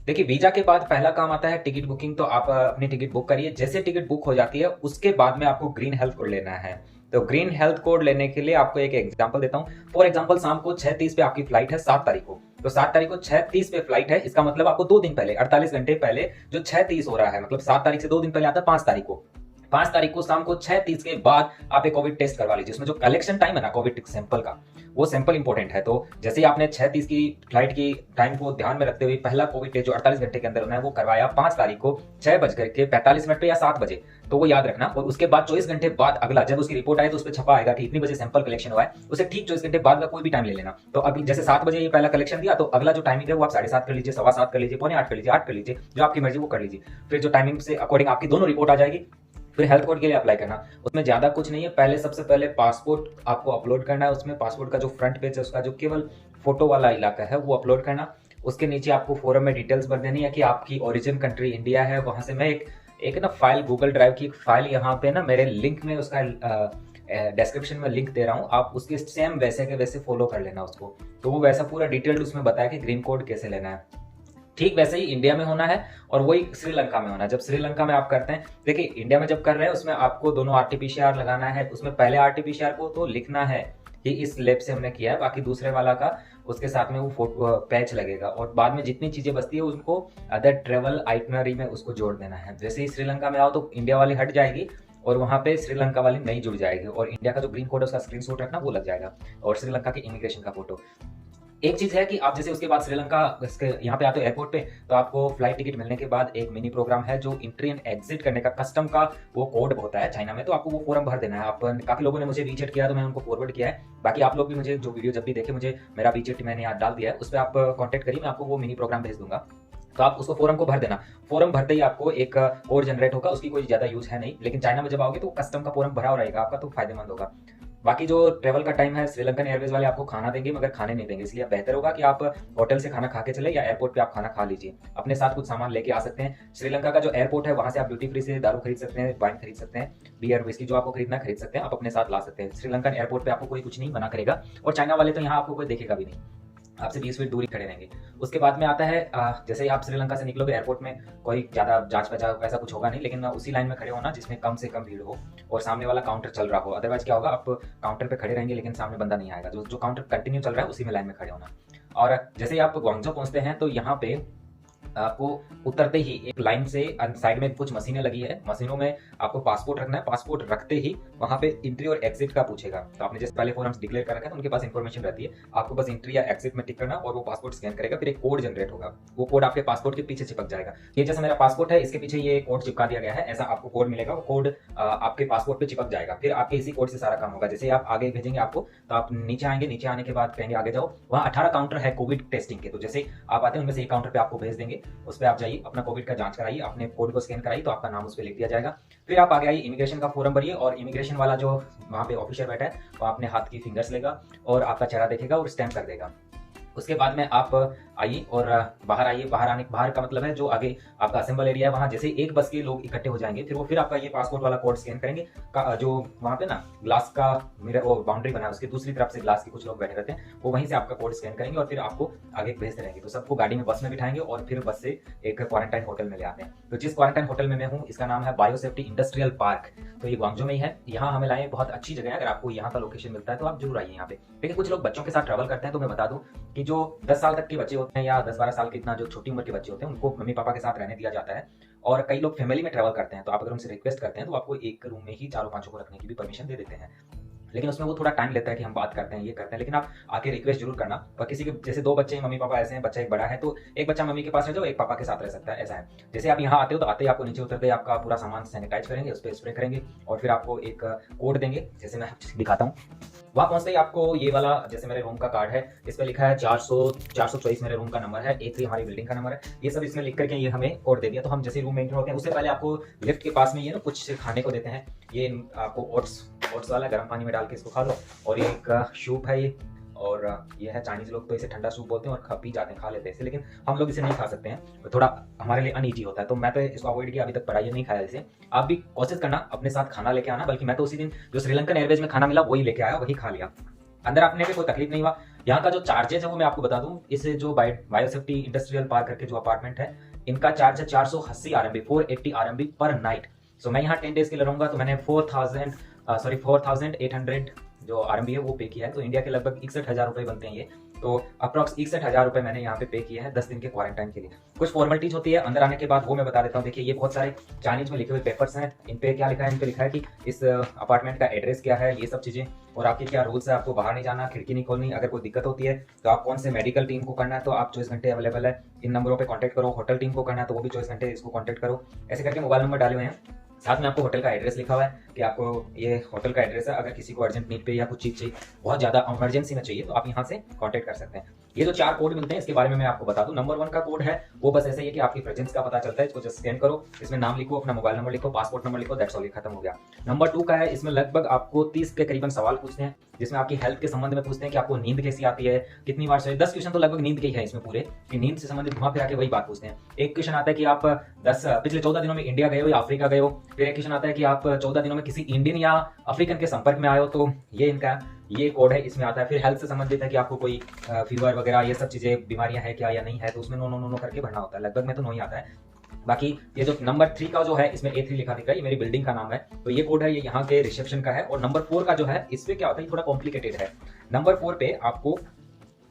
देखिए, वीजा के बाद पहला काम आता है टिकट बुकिंग। तो आप अपनी टिकट बुक करिए। जैसे टिकट बुक हो जाती है उसके बाद में आपको ग्रीन हेल्थ कोड लेना है। तो ग्रीन हेल्थ कोड लेने के लिए आपको एक एग्जांपल देता हूँ। फॉर एग्जांपल, शाम को 6:30 पे आपकी फ्लाइट है 7 तारीख को। तो 7 तारीख को 6:30 पे फ्लाइट है, इसका मतलब आपको 2 दिन पहले, 48 घंटे पहले जो 6:30 हो रहा है, मतलब 7 तारीख से 2 दिन पहले आता है 5 तारीख को। 5 तारीख को शाम को 6:30 के बाद आप एक कोविड टेस्ट करवा लीजिए। उसमें जो कलेक्शन टाइम है ना कोविड सैंपल का, वो सैंपल इंपॉर्टेंट है। तो जैसे ही आपने 6:30 की फ्लाइट की टाइम को ध्यान में रखते हुए पहला कोविड टेस्ट जो 48 घंटे के अंदर होना है वो करवाया 5 तारीख को 6:45 पे या 7 बजे, तो वो याद रखना। और उसके बाद 24 घंटे बाद अगला जब उसकी रिपोर्ट आए तो उस पर छपा आएगा कि इतनी बजे सैंपल कलेक्शन हुआ है, उसे ठीक 24 घंटे बाद का कोई भी टाइम ले लेना। तो अगले जैसे 7 बजे ये पहला कलेक्शन दिया, तो अगला जो टाइमिंग है वो आप 7:30 कर लीजिए, 7:15 कर लीजिए, 7:45 कर लीजिए, 8 कर लीजिए, जो आपकी मर्जी वो कर लीजिए। फिर जो टाइमिंग से अकॉर्डिंग आपकी दोनों रिपोर्ट आ जाएगी, फिर हेल्थ कोड के लिए अप्लाई करना। उसमें ज्यादा कुछ नहीं है। पहले सबसे पहले पासपोर्ट आपको अपलोड करना है। उसमें पासपोर्ट का जो फ्रंट पेज है उसका जो केवल फोटो वाला इलाका है वो अपलोड करना। उसके नीचे आपको फॉरम में डिटेल्स भर देनी है कि आपकी ओरिजिन कंट्री इंडिया है। वहां से मैं एक ना फाइल, गूगल ड्राइव की फाइल यहाँ पे ना मेरे लिंक में, उसका डिस्क्रिप्शन में लिंक दे रहा हूँ, आप उसके सेम वैसे के वैसे फॉलो कर लेना उसको। तो वो वैसा पूरा डिटेल्ड उसमें बताया कि ग्रीन कोड कैसे लेना है। ठीक वैसे ही इंडिया में होना है और वही श्रीलंका में होना है। जब श्रीलंका में आप करते हैं, देखिए इंडिया में जब कर रहे हैं उसमें आपको दोनों आरटीपीसीआर लगाना है। उसमें पहले आरटीपीसीआर को तो लिखना है कि इस लैब से हमने किया है, बाकी दूसरे वाला का उसके साथ में वो फोटो पैच लगेगा। और बाद में जितनी चीजें बचती है उनको अदर ट्रेवल आइटनरी में उसको जोड़ देना है। जैसे ही श्रीलंका में आओ तो इंडिया वाली हट जाएगी और वहां पे श्रीलंका वाली नई जुड़ जाएगी, और इंडिया का जो ग्रीन कोड है उसका स्क्रीनशॉट रखना, वो लग जाएगा, और श्रीलंका की इमिग्रेशन का फोटो। एक चीज है कि आप जैसे उसके बाद श्रीलंका इसके यहाँ पे आते हो एयरपोर्ट पे, तो आपको फ्लाइट टिकट मिलने के बाद एक मिनी प्रोग्राम है जो एंट्री एंड एग्जिट करने का, कस्टम का वो कोड होता है चाइना में। तो आपको वो फॉर्म भर देना है। आप काफी लोगों ने मुझे वीचेट किया तो मैं उनको फॉरवर्ड किया है। बाकी आप लोग भी मुझे जो वीडियो जब भी देखे, मुझे मेरा वीचेट मैंने यहाँ डाल दिया है, उस पर आप कॉन्टेक्ट करिए, मैं आपको वो मिनी प्रोग्राम भेज दूंगा। तो आप उसको फॉर्म को भर देना। फॉर्म भरते ही आपको एक कोड जनरेट होगा, उसकी कोई ज्यादा यूज है नहीं, लेकिन चाइना में जब आओगे तो कस्टम का फॉर्म भरा हो रहेगा आपका, तो फायदेमंद होगा। बाकी जो ट्रेवल का टाइम है, श्रीलंकन एयरवेज वाले आपको खाना देंगे मगर खाने नहीं देंगे, इसलिए बेहतर होगा कि आप होटल से खाना खा के चले या एयरपोर्ट पे आप खाना खा लीजिए। अपने साथ कुछ सामान लेके आ सकते हैं। श्रीलंका का जो एयरपोर्ट है वहां से आप ड्यूटी फ्री से दारू खरीद सकते हैं, वाइन खरीद सकते हैं, बियर विस्की जो आपको खरीदना खरीद सकते हैं, आप अपने साथ ला सकते हैं। श्रीलंकन एयरपोर्ट पे आपको कोई कुछ नहीं मना करेगा, और चाइना वाले तो यहाँ आपको कोई देखेगा भी नहीं, आपसे 20 फीट दूरी खड़े रहेंगे। उसके बाद में आता है जैसे ही आप श्रीलंका से निकलोगे एयरपोर्ट में कोई ज्यादा जांच पहचान ऐसा कुछ होगा नहीं, लेकिन उसी लाइन में खड़े होना जिसमें कम से कम भीड़ हो और सामने वाला काउंटर चल रहा हो। अदरवाइज क्या होगा, आप काउंटर पे खड़े रहेंगे लेकिन सामने बंदा नहीं आएगा। जो काउंटर कंटिन्यू चल रहा है उसी में लाइन में खड़े होना। और जैसे ही आप ग्वांगझो पहुंचते हैं तो यहाँ पे आपको उतरते ही एक लाइन से साइड में कुछ मशीनें लगी है, मशीनों में आपको पासपोर्ट रखना है। पासपोर्ट रखते ही वहां पे एंट्री और एग्जिट का पूछेगा। तो आपने जैसे पहले फॉर्म्स डिक्लेयर कर रखा है तो उनके पास इंफॉर्मेशन रहती है, आपको बस एंट्री या एग्जिट में टिक करना और वो पासपोर्ट स्कैन करेगा, फिर एक कोड जनरेट होगा। वो कोड आपके पासपोर्ट के पीछे चिपक जाएगा। ये जैसे मेरा पासपोर्ट है इसके पीछे ये कोड चिपका दिया गया है, ऐसा आपको कोड मिलेगा। वो कोड आपके पासपोर्ट पे चिपक जाएगा, फिर आपके इसी कोड से सारा काम होगा। जैसे आप आगे भेजेंगे आपको, तो आप नीचे आएंगे, नीचे आने के बाद कहेंगे आगे जाओ, वहाँ 18 काउंटर है कोविड टेस्टिंग के। तो जैसे आप आते हैं उनमें से एक काउंटर पे आपको भेज देंगे, उस पर आप जाइए, अपना कोविड का जांच कराइए, अपने कोड को स्कैन कराइए तो आपका नाम उस पर लिख दिया जाएगा। फिर आप आगे आइए, इमिग्रेशन का फॉर्म भरिए, और इमिग्रेशन वाला जो वहाँ पे ऑफिसर बैठा है वो अपने हाथ की फिंगर्स लेगा और आपका चेहरा देखेगा और स्टैम्प कर देगा। उसके बाद में आप आइए और बाहर आइए। बाहर का मतलब है जो आगे आपका असेंबल एरिया है, वहां जैसे एक बस के लोग इकट्ठे हो जाएंगे, फिर आपका ये पासपोर्ट वाला कोड स्कैन करेंगे। जो वहां पे ना ग्लास का मिरर वो बाउंड्री बना है, उसकी दूसरी तरफ से ग्लास के कुछ लोग बैठे रहते हैं, वो वहीं से आपका कोड स्कैन करेंगे और फिर आपको आगे भेजते रहेंगे। तो सबको गाड़ी में बस में बिठाएंगे और फिर बस से एक क्वारंटाइन होटल में ले आते हैं। तो जिस क्वारंटाइन होटल में मैं हूँ इसका नाम है बायोसेफ्टी इंडस्ट्रियल पार्क। तो ये ग्वांगझो में ही है। यहाँ हमें लाए, बहुत अच्छी जगह है। अगर आपको यहाँ का लोकेशन मिलता है तो आप जरूर आइए यहाँ पे। लेकिन कुछ लोग बच्चों के साथ ट्रैवल करते हैं, तो मैं बता दूं कि जो 10 साल तक के बच्चे होते हैं या 10-12 साल के, इतना जो छोटी उम्र के बच्चे होते हैं, उनको मम्मी पापा के साथ रहने दिया जाता है। और कई लोग फैमिली में ट्रैवल करते हैं, तो आप अगर उनसे रिक्वेस्ट करते हैं तो आपको एक रूम में ही 4-5 को रखने की भी परमिशन दे देते हैं। लेकिन उसमें वो थोड़ा टाइम लेता है कि हम बात करते हैं, ये करते हैं, लेकिन आप आके रिक्वेस्ट जरूर करना। और किसी के जैसे 2 बच्चे मम्मी पापा ऐसे हैं, बच्चा एक बड़ा है, तो एक बच्चा मम्मी के पास रह जाओ, एक पापा के साथ रह सकता है, ऐसा है। जैसे आप यहाँ आते हो तो आते ही आपको नीचे उतरते ही आपका पूरा सामान सैनिटाइज करेंगे, उस पर स्प्रे करेंगे और फिर आपको एक कोड देंगे, जैसे मैं दिखाता हूँ। वहाँ पहुंचते ही आपको ये वाला, जैसे मेरे रूम का कार्ड है, इस पे लिखा है 424 मेरे रूम का नंबर है, A3 हमारी बिल्डिंग का नंबर है, ये सब इसमें लिख करके ये हमें कोड दे दिया। तो हम जैसे रूम में एंटर होते हैं उससे पहले आपको लिफ्ट के पास में ये ना कुछ खाने को देते हैं। ये आपको ओट्स वाला गर्म पानी में डाल के इसको खा लो, और ये एक सूप है ये, और ये है चाइनीज लोग तो इसे ठंडा सूप बोलते हैं और पी जाते हैं, खा लेते हैं इसे, लेकिन हम लोग इसे नहीं खा सकते हैं, तो थोड़ा हमारे लिए अनईजी होता है। तो मैं तो इसको अवॉइड किया, अभी तक पढ़ाई नहीं खाया इसे। आप भी कोशिश करना अपने साथ खाना लेके आना, बल्कि मैं तो उसी दिन जो श्रीलंकन एयरवेज में खाना मिला वही लेके आया, वही खा लिया। अंदर आपने भी कोई तकलीफ नहीं हुआ। यहाँ का जो चार्जेज है वो मैं आपको बता दूं, इस जो बायोसेफ्टी इंडस्ट्रियल पार्क करके जो अपार्टमेंट है, इनका चार्ज है 480 RMB, 480 RMB पर नाइट। सो मैं यहाँ 10 डेज के लिए रहूंगा, तो मैंने 4800 जो RMB है वो पे किया है। तो इंडिया के लगभग 61,000 रुपए बनते हैं ये। तो अप्रॉक्स 61,000 रुपए मैंने यहाँ पे पे किया है 10 दिन के क्वारंटाइन के लिए। कुछ फॉर्मेलिटीज होती है अंदर आने के बाद, वो मैं बता देता हूँ। देखिए ये बहुत सारे चाइनीज में लिखे हुए पेपर्स हैं, इन पे क्या लिखा है, इन पे लिखा है कि इस अपार्टमेंट का एड्रेस क्या है, ये सब चीजें, और आपके क्या रूल्स है, आपको बाहर नहीं जाना, खिड़की नहीं खोलनी, अगर कोई दिक्कत होती है तो आप कौन से मेडिकल टीम को करना है, तो आप 24 घंटे अवेलेबल है, इन नंबरों पे कांटेक्ट करो। होटल टीम को करना है तो वो भी 24 घंटे इसको कांटेक्ट करो। ऐसे करके मोबाइल नंबर डाले हुए हैं, साथ में आपको होटल का एड्रेस लिखा हुआ है कि आपको ये होटल का एड्रेस है, अगर किसी को अर्जेंट नीड पे या कुछ चीज चाहिए, बहुत ज्यादा इमरजेंसी में चाहिए, तो आप यहाँ से कांटेक्ट कर सकते हैं। ये जो 4 कोड मिलते हैं इसके बारे में मैं आपको बता दूं। नंबर 1 का कोड है वो बस ऐसे ही है कि आपकी प्रेजेंस का पता चलता है, इसको जस्ट स्कैन करो, इसमें नाम लिखो, अपना मोबाइल नंबर लिखो, पासपोर्ट नंबर लिखो, दैट्स ऑल, खत्म हो गया। नंबर 2 का है, इसमें लगभग आपको 30 के करीबन सवाल पूछते हैं, जिसमें आपकी हेल्थ के संबंध में पूछते हैं कि आपको नींद कैसी आती है, कितनी बार सोए। 10 क्वेश्चन तो लगभग नींद के ही है इसमें पूरे, कि नींद से संबंधित घुमा फिरा के वही बात पूछते हैं। एक क्वेश्चन आता है कि आप पिछले 14 दिनों में इंडिया गए हो या अफ्रीका गए हो। फिर एक क्वेश्चन आता है कि आप 14 दिनों में किसी इंडियन या अफ्रीकन के संपर्क में आए हो, तो ये इनका ये कोड है, इसमें आता है। फिर हेल्थ से संबंधित है कि आपको कोई फीवर वगैरह ये सब चीजें बीमारियां है क्या या नहीं है, तो उसमें नो नो नो नो करके भरना होता है। लगभग में तो नो ही आता है। बाकी ये जो नंबर 3 का जो है, इसमें A3 लिखा दिख रहा है, ये मेरी बिल्डिंग का नाम है, तो ये कोड है, ये यहाँ के रिसेप्शन का है। और नंबर 4 का जो है, इस पे क्या होता है, थोड़ा कॉम्प्लिकेटेड है। नंबर 4 पे आपको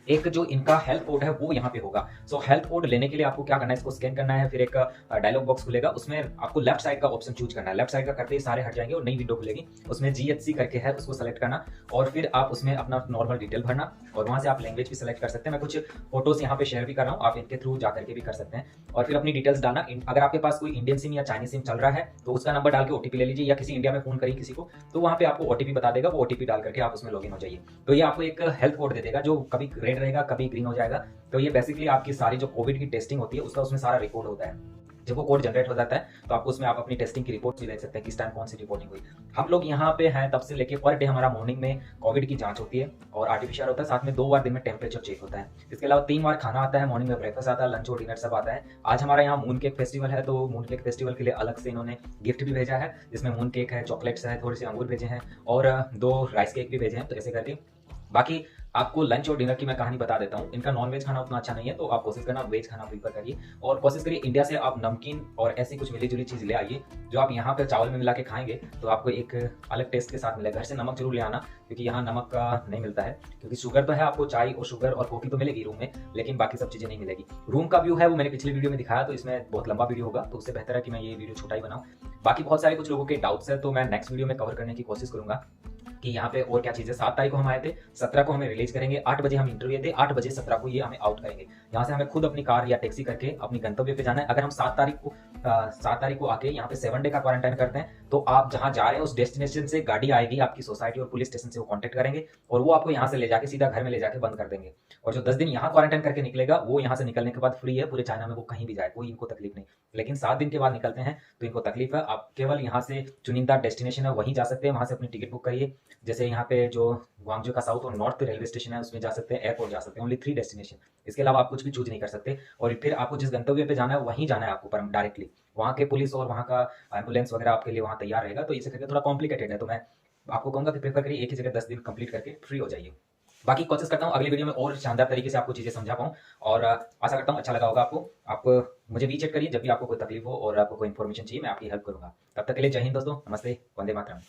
एक जो इनका हेल्थ कोड है वो यहाँ पे होगा। सो हेल्थ कोड लेने के लिए आपको क्या करना है, इसको स्कैन करना है, फिर एक डायलॉग बॉक्स खुलेगा, उसमें आपको लेफ्ट साइड का ऑप्शन चूज करना है। लेफ्ट साइड का करते ही सारे हट जाएंगे और नई विंडो खुलेगी, उसमें GHC करके है, उसको सेलेक्ट करना, और फिर आप उसमें अपना नॉर्मल डिटेल भरना, और वहां से आप लैंग्वेज भी सेलेक्ट कर सकते हैं। मैं कुछ फोटोज यहाँ पे शेयर भी कर रहा हूँ, आप इनके थ्रू जाकर के भी कर सकते हैं। और फिर अपनी डिटेल्स डालना। अगर आपके पास कोई इंडियन सिम या चाइनीज सिम चल रहा है तो उसका नंबर डाल के OTP ले लीजिए, या किसी इंडिया में फोन करिए किसी को, तो वहाँ पे आपको OTP बता देगा, वो OTP डाल करके आप उसमें लॉगिन हो जाइए। तो ये आपको एक हेल्थ कोड दे देगा जो कभी रेड रहेगा, कभी ग्रीन हो जाएगा। तो ये बेसिकली आपकी सारी जो कोविड की टेस्टिंग होती है उसका उसमें सारा रिकॉर्ड होता है। जब वो कोड जनरेट हो जाता है तो आपको उसमें आप अपनी टेस्टिंग की रिपोर्ट भी देख सकते हैं, किस टाइम कौन सी रिपोर्टिंग हुई। हम लोग यहाँ पे हैं तब से लेके पर डे हमारा मॉर्निंग में कोविड की जांच होती है और आरटीपीसीआर होता है, साथ में 2 बार दिन में टेम्परेचर चेक होता है। इसके अलावा 3 बार खाना आता है, मॉर्निंग में ब्रेकफास्ट आता है, लंच और डिनर सब आता है। आज हमारा यहाँ मून केक फेस्टिवल है, तो मून केक फेस्टिवल के लिए अलग से इन्होंने गिफ्ट भी भेजा है, जिसमें मून केक है, चॉकलेट्स है, थोड़े से अंगूर भेजे हैं और 2 राइस केक भी भेजे हैं। तो ऐसे करके बाकी आपको लंच और डिनर की मैं कहानी बता देता हूँ। इनका नॉन वेज खाना उतना अच्छा नहीं है, तो आप कोशिश करना वेज खाना प्रीफर करिए, और कोशिश करिए इंडिया से आप नमकीन और ऐसी कुछ मिली जुली चीज ले आइए जो आप यहाँ पे चावल में मिला के खाएंगे तो आपको एक अलग टेस्ट के साथ मिलेगा। घर से नमक जरूर ले आना, क्योंकि यहाँ नमक का नहीं मिलता है, क्योंकि शुगर तो है, आपको चाय और शुगर और कॉफी तो मिलेगी रूम में, लेकिन बाकी सब चीजें नहीं मिलेगी। रूम का व्यू है वो मैंने पिछले वीडियो में दिखाया, तो इसमें बहुत लंबा वीडियो होगा, तो उससे बेहतर है कि मैं ये वीडियो छोटा ही बनाऊं। बाकी बहुत सारे कुछ लोगों के डाउट्स है, तो मैं नेक्स्ट वीडियो में कवर करने की कोशिश करूंगा कि यहाँ पे और क्या चीजें। 7 तारीख को हम आए थे, 17 को हमें रिलीज करेंगे, 8 बजे हम इंटरव्यू थे, 8 बजे 17 को ये हमें आउट करेंगे। यहाँ से हमें खुद अपनी कार या टैक्सी करके अपनी गंतव्य पे जाना है। अगर हम 7 तारीख को आके यहाँ पे 7 डे का क्वारंटाइन करते हैं, तो आप जहाँ जा रहे हैं उस डेस्टिनेशन से गाड़ी आएगी आपकी सोसाइटी और पुलिस स्टेशन से, वो कॉन्टेक्ट करेंगे और वो आपको यहाँ से ले जाके सीधा घर में ले जाके बंद कर देंगे। और जो 10 दिन यहाँ क्वारंटाइन करके निकलेगा वो यहाँ से निकलने के बाद फ्री है, पूरे चाइना में वो कहीं भी जाए कोई इनको तकलीफ नहीं। लेकिन 7 दिन के बाद निकलते हैं तो इनको तकलीफ है। आप केवल यहाँ से चुनिंदा डेस्टिनेशन है वहीं जा सकते हैं, वहां से अपनी टिकट बुक करिए। जैसे यहाँ पे जो ग्वांगजू का साउथ और नॉर्थ रेलवे स्टेशन है उसमें जा सकते हैं, एयरपोर्ट जा सकते हैं, ओनली 3 डेस्टिनेशन, इसके अलावा आप कुछ भी चूज नहीं कर सकते। और फिर आपको जिस गंतव्य पे जाना है वहीं जाना है आपको पर डायरेक्टली, वहाँ के पुलिस और वहाँ का एम्बुलेंस वगैरह आपके लिए वहाँ तैयार रहेगा। तो इसे करके थोड़ा कॉम्प्लिकेटेड है, तो मैं आपको कहूँगा कि प्रेफर करिए एक ही जगह 10 दिन कंप्लीट करके फ्री हो जाइए। बाकी कोशिश करता हूँ अगली वीडियो में और शानदार तरीके से आपको चीजें समझा पाऊँ, और आशा करता हूँ अच्छा लगा होगा आपको। आप मुझे वी चेट करिए जब भी आपको कोई तकलीफ हो और आपको कोई इन्फॉर्मेशन चाहिए, मैं आपकी हेल्प करूंगा। तब तक के लिए जय हिंद दोस्तों, नमस्ते, वंदे मातरम।